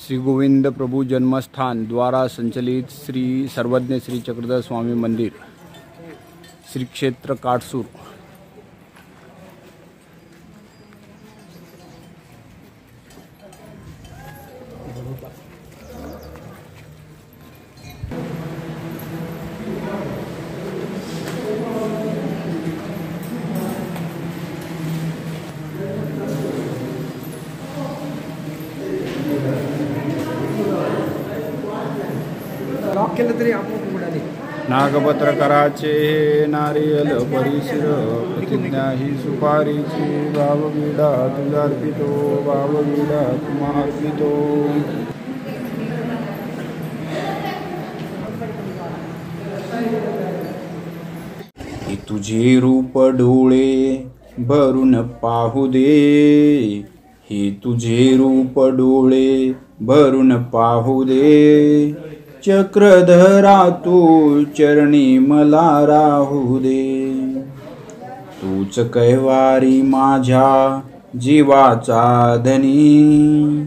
श्री गोविंद प्रभु जन्मस्थान द्वारा संचलित श्री सर्वज्ञ श्री चक्रधर स्वामी मंदिर, श्री क्षेत्र काटसूर। केलं तरी आपण उडाले नागपत्र कराचे नारियल परिसर प्रतिज्ञा ही सुपारीची भावविडा तुझार्पितो भावविडा तुम्हार्पितो। हे तुझे रूप डोळे भरून पाहू दे, हे तुझे रूप डोळे भरून पाहू दे। चक्रधरा तू चरणी मला राहू दे, तूच कैवारी माझ्या जीवाचा धनी।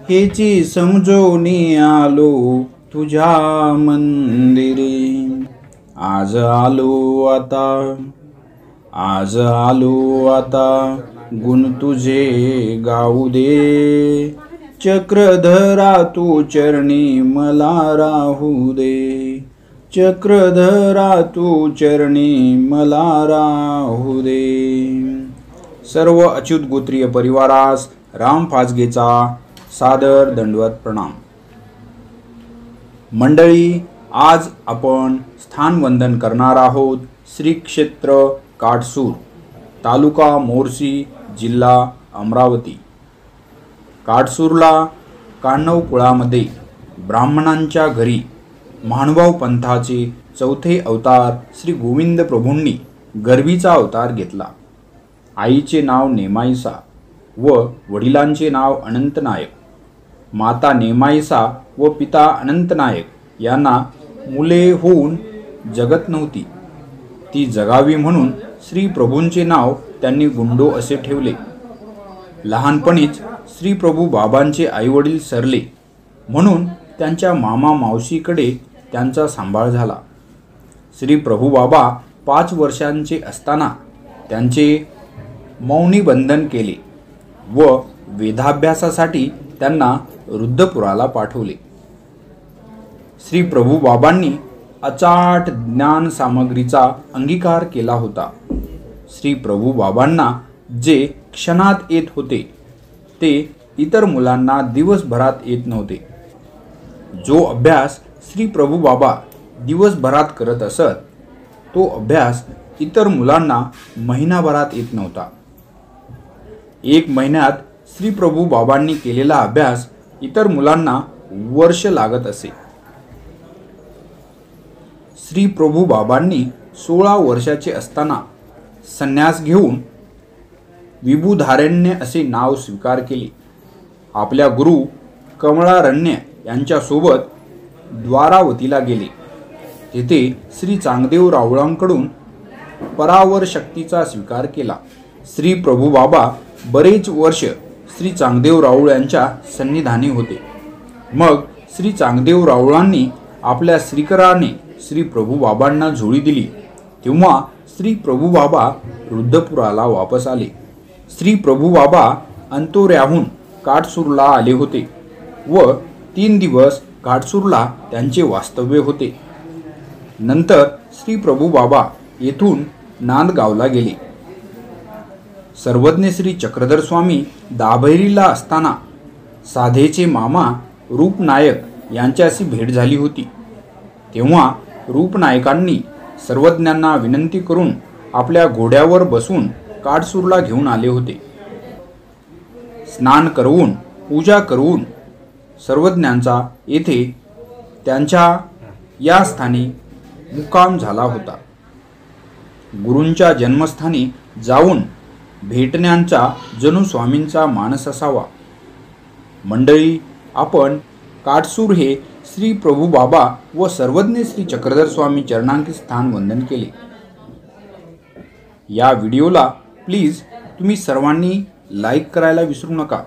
हेची समजोनी आलो तुझ्या मंदिरी, आज आलो आता गुण तुझे गाऊ दे। चक्रधरा तू चरणी मला राहू दे, चक्रधरा तू चरणी मला राहू दे। सर्व अच्युत गोत्रीय परिवारास राम फाजगेचा सादर दंडवत प्रणाम। मंडळी, आज आपण स्थानवंदन करणार आहोत श्री क्षेत्र काटसूर, तालुका मोर्शी, जिल्हा अमरावती। काटसूरला काण्णव कुळामध्ये ब्राह्मणांच्या घरी महानुभाव पंथाचे चौथे अवतार श्री गोविंद प्रभूंनी गर्भीचा अवतार घेतला। आईचे नाव नेमाईसा व वडिलांचे नाव अनंतनायक। माता नेमाईसा व पिता अनंतनायक यांना मुले होऊन जगत नव्हती। ती जगावी म्हणून श्री प्रभूंचे नाव त्यांनी गुंडो असे ठेवले। लहानपणीच श्री प्रभू बाबांचे आईवडील सरले म्हणून त्यांच्या मामा मावशीकडे त्यांचा सांभाळ झाला। श्री प्रभू बाबा 5 वर्षांचे असताना त्यांचे मौनी बंधन केले व वेदाभ्यासासाठी त्यांना रुद्रपुराला पाठवले। श्री प्रभू बाबांनी अचाट ज्ञान सामग्रीचा अंगीकार केला होता। श्री प्रभू बाबांना जे क्षणात येत होते ते इतर मुलांना दिवसभरात येत नव्हते। जो अभ्यास श्री प्रभू बाबा दिवसभरात करत असत तो अभ्यास इतर मुलांना महिनाभरात येत नव्हता। 1 महिन्यात श्री प्रभू बाबांनी केलेला अभ्यास इतर मुलांना वर्ष लागत असे। श्री प्रभू बाबांनी 16 वर्षाचे असताना संन्यास घेऊन विभुधारण्य असे नाव स्वीकार केले। आपल्या गुरु कमळारण्य यांच्यासोबत द्वारावतीला गेले। तेथे श्री चांगदेव रावळांकडून परावर शक्तीचा स्वीकार केला। श्री प्रभू बाबा बरेच वर्ष श्री चांगदेव राऊळ यांच्या सन्निधानी होते। मग श्री चांगदेव राऊळांनी आपल्या श्रीकराने श्री प्रभू बाबांना झोळी दिली तेव्हा श्री प्रभू बाबा रुद्रपुराला वापस आले। श्री प्रभू बाबा अंतोऱ्याहून काटसूरला आले होते व 3 दिवस काटसूरला त्यांचे वास्तव्य होते। नंतर श्री प्रभू बाबा येथून नांदगावला गेले। सर्वज्ञ श्री चक्रधर स्वामी दाभैरीला असताना साधेचे मामा रूपनायक यांच्याशी भेट झाली होती। तेव्हा रूपनायकांनी सर्वज्ञांना विनंती करून आपल्या घोड्यावर बसून काटसूरला घेऊन आले होते। स्नान करवून पूजा करून सर्वज्ञांचा येथे त्यांच्या या स्थानी मुक्काम झाला होता। गुरूंच्या जन्मस्थानी जाऊन भेटण्याचा जणू स्वामींचा मानस असावा। मंडळी, आपण काटसूर हे श्री प्रभू बाबा व सर्वज्ञ श्री चक्रधर स्वामी चरणांकित स्थान वंदन केले। या व्हिडिओला प्लीज तुम्ही सर्वांनी लाईक करायला विसरू नका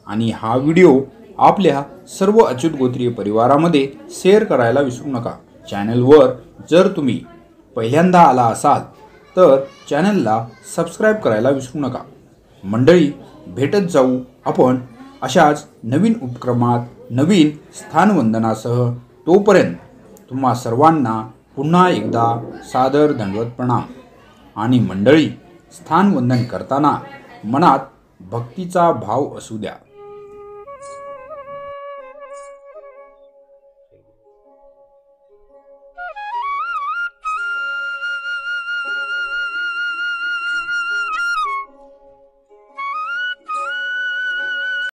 आणि हा व्हिडिओ आपल्या सर्व अच्युत गोत्रीय परिवारामध्ये शेअर करायला विसरू नका। चॅनलवर जर तुम्ही पहिल्यांदा आला असाल तर चॅनलला सबस्क्राईब करायला विसरू नका। मंडळी, भेटत जाऊ आपण अशाच नवीन उपक्रमात नवीन स्थानवंदनासह। तोपर्यंत तुम्हा सर्वांना पुन्हा एकदा सादर दंडवत प्रणाम। आणि मंडळी, स्थानवंदन करताना मनात भक्तीचा भाव असू द्या।